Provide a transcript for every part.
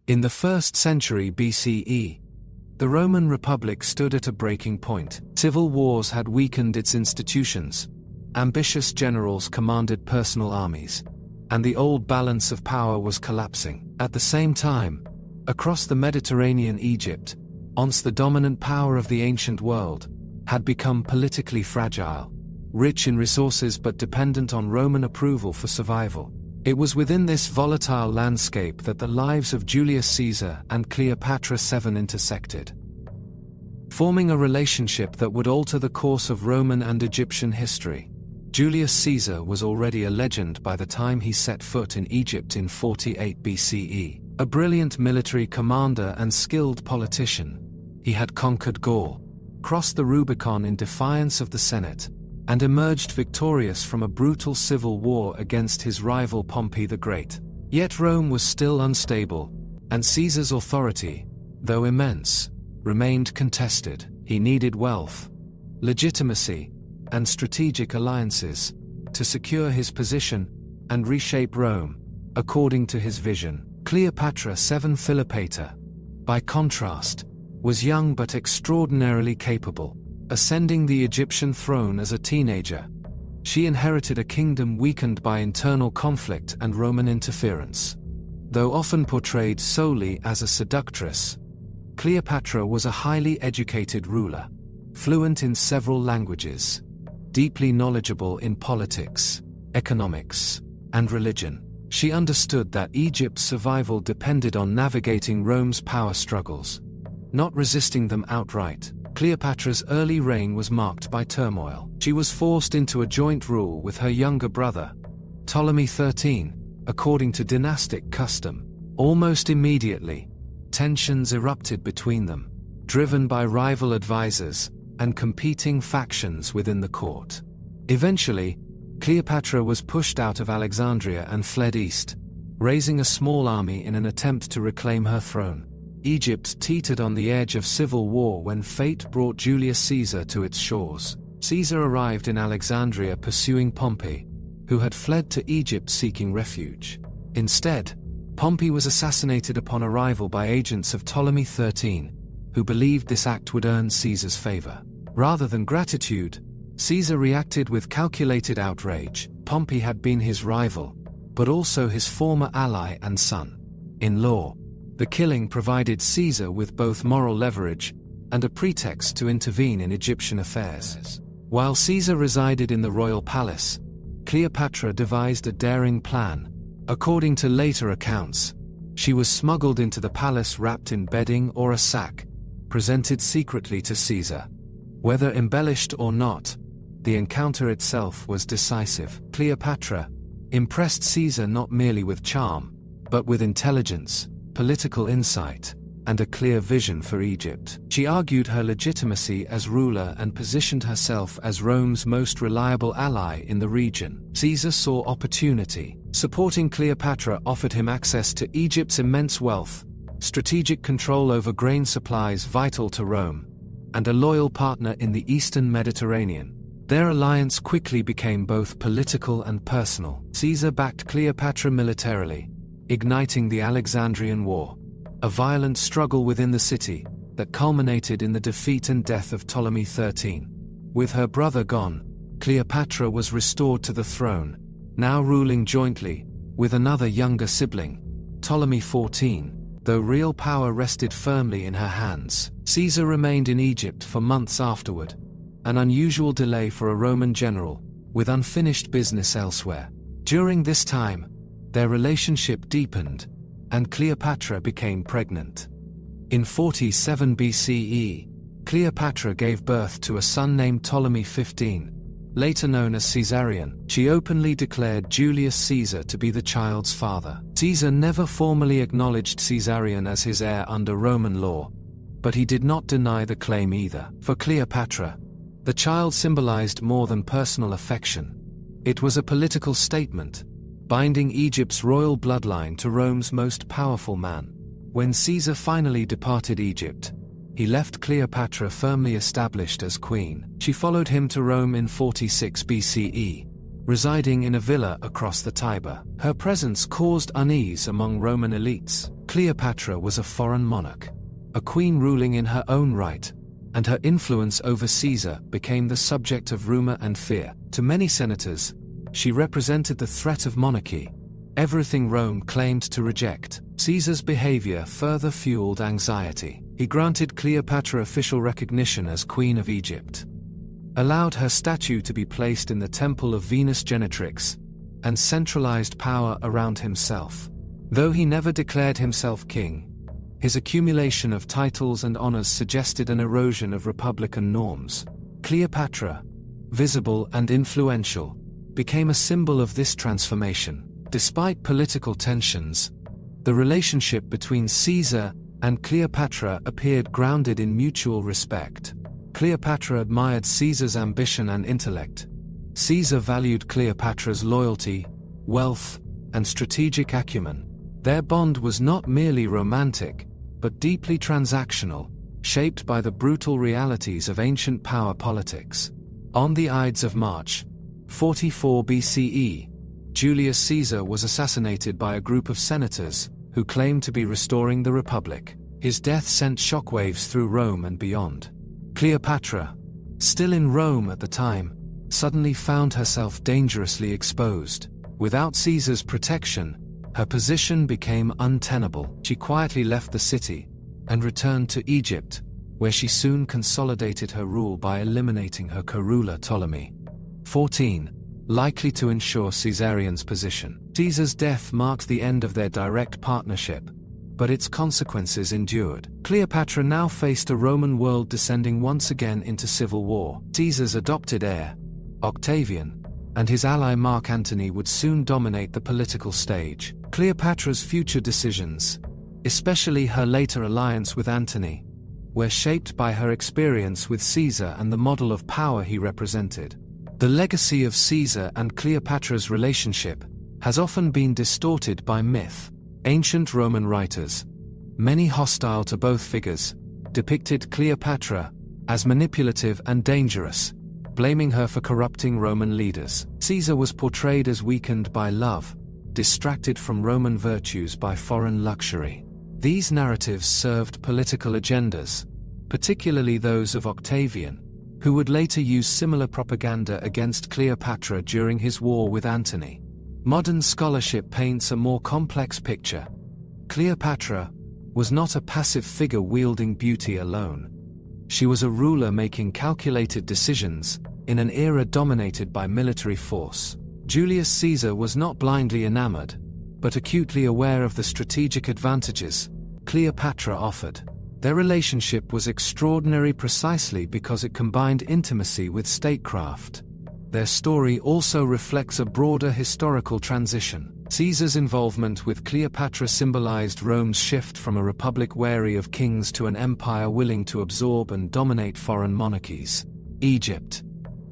In the 1st century BCE, the Roman Republic stood at a breaking point. Civil wars had weakened its institutions, ambitious generals commanded personal armies, and the old balance of power was collapsing. At the same time, across the Mediterranean, Egypt, once the dominant power of the ancient world, had become politically fragile, rich in resources but dependent on Roman approval for survival. It was within this volatile landscape that the lives of Julius Caesar and Cleopatra intersected, forming a relationship that would alter the course of Roman and Egyptian history. Julius Caesar was already a legend by the time he set foot in Egypt in 48 BCE. A brilliant military commander and skilled politician, he had conquered Gaul, crossed the Rubicon in defiance of the Senate, and emerged victorious from a brutal civil war against his rival Pompey the Great. Yet Rome was still unstable, and Caesar's authority, though immense, remained contested. He needed wealth, legitimacy, and strategic alliances to secure his position and reshape Rome according to his vision. Cleopatra Philopata, by contrast, was young but extraordinarily capable. Ascending the Egyptian throne as a teenager, she inherited a kingdom weakened by internal conflict and Roman interference. Though often portrayed solely as a seductress, Cleopatra was a highly educated ruler, fluent in several languages, deeply knowledgeable in politics, economics, and religion. She understood that Egypt's survival depended on navigating Rome's power struggles, not resisting them outright. Cleopatra's early reign was marked by turmoil. She was forced into a joint rule with her younger brother, Ptolemy XIII, according to dynastic custom. Almost immediately, tensions erupted between them, driven by rival advisors and competing factions within the court. Eventually, Cleopatra was pushed out of Alexandria and fled east, raising a small army in an attempt to reclaim her throne. Egypt teetered on the edge of civil war when fate brought Julius Caesar to its shores. Caesar arrived in Alexandria pursuing Pompey, who had fled to Egypt seeking refuge. Instead, Pompey was assassinated upon arrival by agents of Ptolemy XIII, who believed this act would earn Caesar's favor. Rather than gratitude, Caesar reacted with calculated outrage. Pompey had been his rival, but also his former ally and son-in-law. The killing provided Caesar with both moral leverage and a pretext to intervene in Egyptian affairs. While Caesar resided in the royal palace, Cleopatra devised a daring plan. According to later accounts, she was smuggled into the palace wrapped in bedding or a sack, presented secretly to Caesar. Whether embellished or not, the encounter itself was decisive. Cleopatra impressed Caesar not merely with charm, but with intelligence, political insight, and a clear vision for Egypt. She argued her legitimacy as ruler and positioned herself as Rome's most reliable ally in the region. Caesar saw opportunity. Supporting Cleopatra offered him access to Egypt's immense wealth, strategic control over grain supplies vital to Rome, and a loyal partner in the eastern Mediterranean. Their alliance quickly became both political and personal. Caesar backed Cleopatra militarily, igniting the Alexandrian War, a violent struggle within the city that culminated in the defeat and death of Ptolemy XIII. With her brother gone, Cleopatra was restored to the throne, now ruling jointly with another younger sibling, Ptolemy XIV. Though real power rested firmly in her hands, Caesar remained in Egypt for months afterward, an unusual delay for a Roman general, with unfinished business elsewhere. During this time, their relationship deepened, and Cleopatra became pregnant. In 47 BCE, Cleopatra gave birth to a son named Ptolemy XV, later known as Caesarion. She openly declared Julius Caesar to be the child's father. Caesar never formally acknowledged Caesarion as his heir under Roman law, but he did not deny the claim either. For Cleopatra, the child symbolized more than personal affection. It was a political statement, binding Egypt's royal bloodline to Rome's most powerful man. When Caesar finally departed Egypt, he left Cleopatra firmly established as queen. She followed him to Rome in 46 BCE, residing in a villa across the Tiber. Her presence caused unease among Roman elites. Cleopatra was a foreign monarch, a queen ruling in her own right, and her influence over Caesar became the subject of rumor and fear. To many senators, she represented the threat of monarchy, everything Rome claimed to reject. Caesar's behavior further fueled anxiety. He granted Cleopatra official recognition as Queen of Egypt, allowed her statue to be placed in the Temple of Venus Genetrix, and centralized power around himself. Though he never declared himself king, his accumulation of titles and honors suggested an erosion of republican norms. Cleopatra, visible and influential, became a symbol of this transformation. Despite political tensions, the relationship between Caesar and Cleopatra appeared grounded in mutual respect. Cleopatra admired Caesar's ambition and intellect. Caesar valued Cleopatra's loyalty, wealth, and strategic acumen. Their bond was not merely romantic, but deeply transactional, shaped by the brutal realities of ancient power politics. On the Ides of March, 44 BCE, Julius Caesar was assassinated by a group of senators who claimed to be restoring the Republic. His death sent shockwaves through Rome and beyond. Cleopatra, still in Rome at the time, suddenly found herself dangerously exposed. Without Caesar's protection, her position became untenable. She quietly left the city and returned to Egypt, where she soon consolidated her rule by eliminating her co-ruler Ptolemy. 14. Likely to ensure Caesarion's position. Caesar's death marked the end of their direct partnership, but its consequences endured. Cleopatra now faced a Roman world descending once again into civil war. Caesar's adopted heir, Octavian, and his ally Mark Antony would soon dominate the political stage. Cleopatra's future decisions, especially her later alliance with Antony, were shaped by her experience with Caesar and the model of power he represented. The legacy of Caesar and Cleopatra's relationship has often been distorted by myth. Ancient Roman writers, many hostile to both figures, depicted Cleopatra as manipulative and dangerous, blaming her for corrupting Roman leaders. Caesar was portrayed as weakened by love, distracted from Roman virtues by foreign luxury. These narratives served political agendas, particularly those of Octavian, who would later use similar propaganda against Cleopatra during his war with Antony. Modern scholarship paints a more complex picture. Cleopatra was not a passive figure wielding beauty alone. She was a ruler making calculated decisions in an era dominated by military force. Julius Caesar was not blindly enamored, but acutely aware of the strategic advantages Cleopatra offered. Their relationship was extraordinary precisely because it combined intimacy with statecraft. Their story also reflects a broader historical transition. Caesar's involvement with Cleopatra symbolized Rome's shift from a republic wary of kings to an empire willing to absorb and dominate foreign monarchies. Egypt,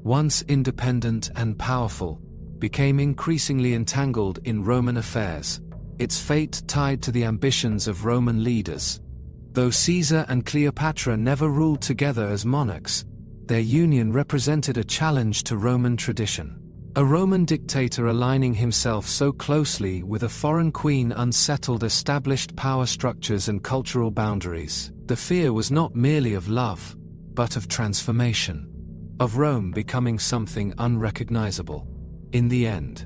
once independent and powerful, became increasingly entangled in Roman affairs, its fate tied to the ambitions of Roman leaders. Though Caesar and Cleopatra never ruled together as monarchs, their union represented a challenge to Roman tradition. A Roman dictator aligning himself so closely with a foreign queen unsettled established power structures and cultural boundaries. The fear was not merely of love, but of transformation, of Rome becoming something unrecognizable. In the end,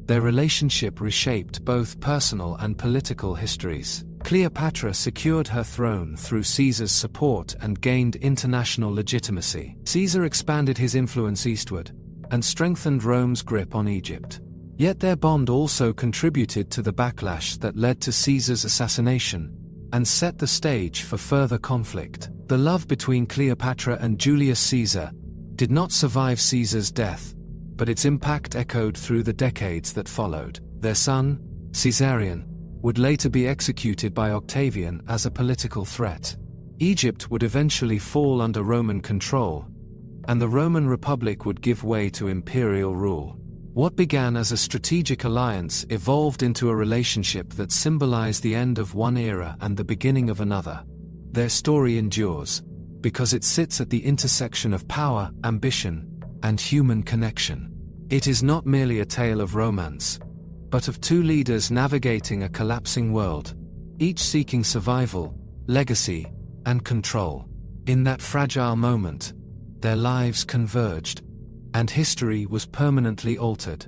their relationship reshaped both personal and political histories. Cleopatra secured her throne through Caesar's support and gained international legitimacy. Caesar expanded his influence eastward and strengthened Rome's grip on Egypt. Yet their bond also contributed to the backlash that led to Caesar's assassination and set the stage for further conflict. The love between Cleopatra and Julius Caesar did not survive Caesar's death, but its impact echoed through the decades that followed. Their son, Caesarion, would later be executed by Octavian as a political threat. Egypt would eventually fall under Roman control, and the Roman Republic would give way to imperial rule. What began as a strategic alliance evolved into a relationship that symbolized the end of one era and the beginning of another. Their story endures because it sits at the intersection of power, ambition, and human connection. It is not merely a tale of romance, but of two leaders navigating a collapsing world, each seeking survival, legacy, and control. In that fragile moment, their lives converged, and history was permanently altered.